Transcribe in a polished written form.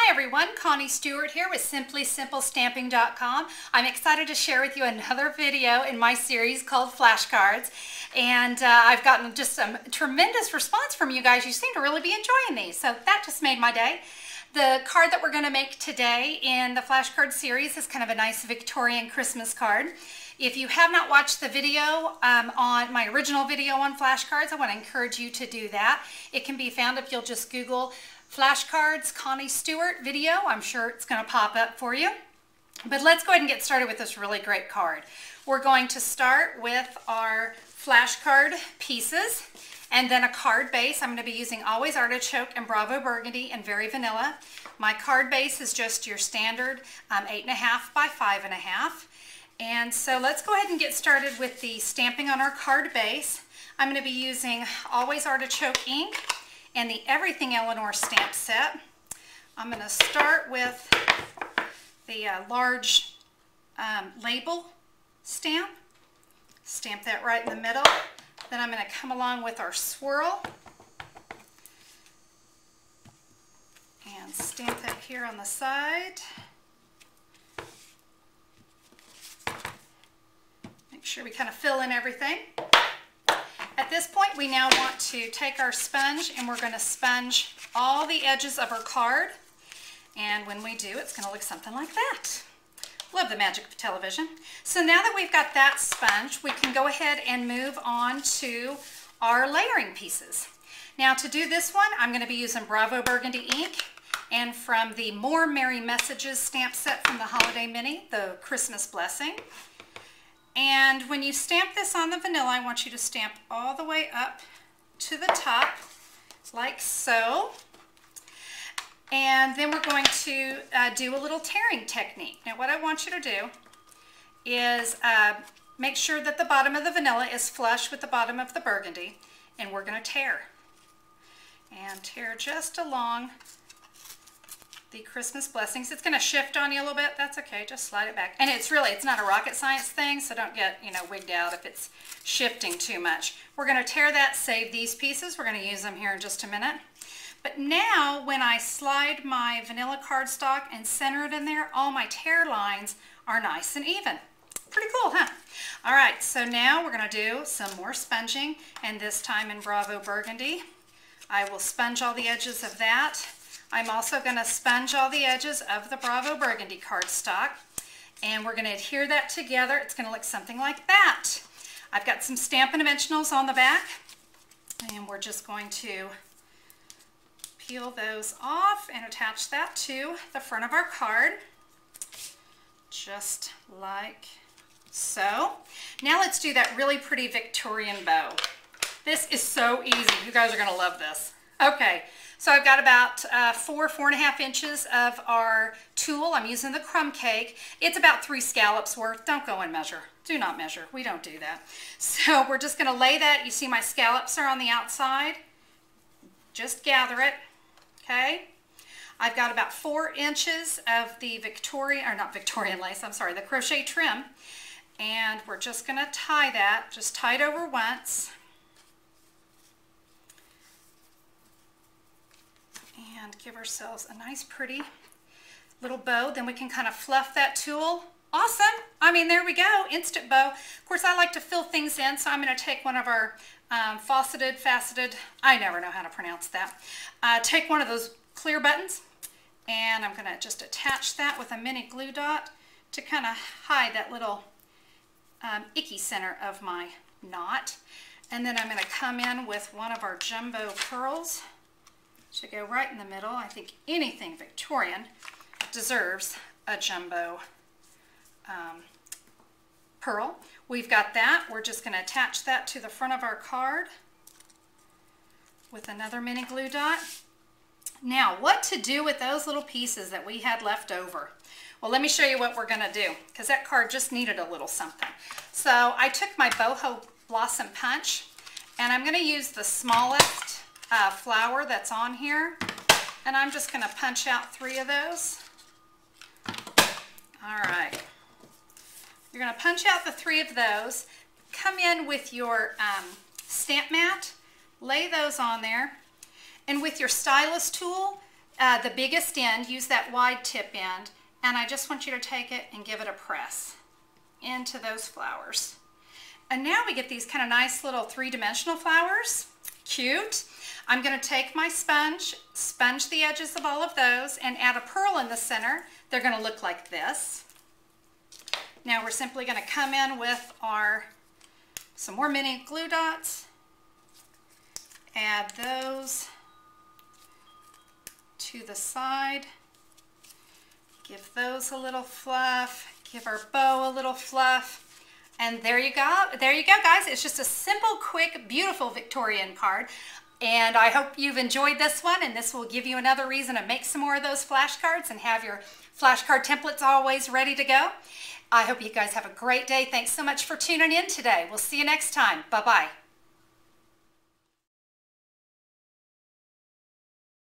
Hi everyone, Connie Stewart here with SimplySimpleStamping.com. I'm excited to share with you another video in my series called Flashcards. And I've gotten just some tremendous response from you guys. You seem to really be enjoying these, so that just made my day. The card that we're going to make today in the flashcard series is kind of a nice Victorian Christmas card. If you have not watched the video on my original video on flashcards, I want to encourage you to do that. It can be found if you'll just Google Flashcards Connie Stewart video. I'm sure it's going to pop up for you. But let's go ahead and get started with this really great card. We're going to start with our flashcard pieces and then a card base. I'm going to be using Always Artichoke and Bravo Burgundy and Very Vanilla. My card base is just your standard 8.5 by 5.5. And so let's go ahead and get started with the stamping on our card base. I'm going to be using Always Artichoke ink and the Everything Eleanor stamp set. I'm going to start with the large label stamp. Stamp that right in the middle. Then I'm going to come along with our swirl and stamp that here on the side. Make sure we kind of fill in everything. At this point, we now want to take our sponge and we're going to sponge all the edges of our card. And when we do, it's going to look something like that. Love the magic of television. So now that we've got that sponge, we can go ahead and move on to our layering pieces. Now to do this one, I'm going to be using Bravo Burgundy ink and from the More Merry Messages stamp set from the Holiday Mini, the Christmas Blessing. And when you stamp this on the vanilla, I want you to stamp all the way up to the top, like so. And then we're going to do a little tearing technique. Now what I want you to do is make sure that the bottom of the vanilla is flush with the bottom of the burgundy, and we're going to tear. And tear just along the Christmas Blessings. It's going to shift on you a little bit. That's okay. Just slide it back. And it's not a rocket science thing, so don't get, wigged out if it's shifting too much. We're going to tear that, save these pieces. We're going to use them here in just a minute. But now when I slide my vanilla cardstock and center it in there, all my tear lines are nice and even. Pretty cool, huh? All right, so now we're going to do some more sponging, and this time in Bravo Burgundy. I will sponge all the edges of that. I'm also going to sponge all the edges of the Bravo Burgundy cardstock, and we're going to adhere that together. It's going to look something like that. I've got some Stampin' Dimensionals on the back, and we're just going to peel those off and attach that to the front of our card, just like so. Now let's do that really pretty Victorian bow. This is so easy. You guys are going to love this. Okay. So I've got about 4.5 inches of our tulle. I'm using the crumb cake. It's about 3 scallops worth. Don't go and measure. Do not measure. We don't do that. So we're just going to lay that. You see my scallops are on the outside. Just gather it. Okay. I've got about 4 inches of the Victorian lace, the crochet trim. And we're just going to tie that. Just tie it over once. And give ourselves a nice pretty little bow. Then we can kind of fluff that tulle. Awesome. I mean, there we go. Instant bow. Of course, I like to fill things in, so I'm going to take one of our faceted, I never know how to pronounce that. Take one of those clear buttons, and I'm going to just attach that with a mini glue dot to kind of hide that little icky center of my knot. And then I'm going to come in with one of our jumbo pearls. Should go right in the middle. I think anything Victorian deserves a jumbo pearl. We've got that. We're just going to attach that to the front of our card with another mini glue dot. Now, what to do with those little pieces that we had left over? Well, let me show you what we're going to do, because that card just needed a little something. So I took my boho blossom punch, and I'm going to use the smallest flower that's on here, and I'm just going to punch out 3 of those. All right, you're going to punch out the 3 of those, come in with your stamp mat, lay those on there, and with your stylus tool, the biggest end, use that wide tip end, and I just want you to take it and give it a press into those flowers. And now we get these kind of nice little three-dimensional flowers. Cute. I'm going to take my sponge the edges of all of those, and add a pearl in the center. They're going to look like this. Now we're simply going to come in with some more mini glue dots. Add those to the side. Give those a little fluff. Give our bow a little fluff. And there you go. There you go, guys. It's just a simple, quick, beautiful Victorian card. And I hope you've enjoyed this one, and this will give you another reason to make some more of those flashcards and have your flashcard templates always ready to go. I hope you guys have a great day. Thanks so much for tuning in today. We'll see you next time. Bye-bye.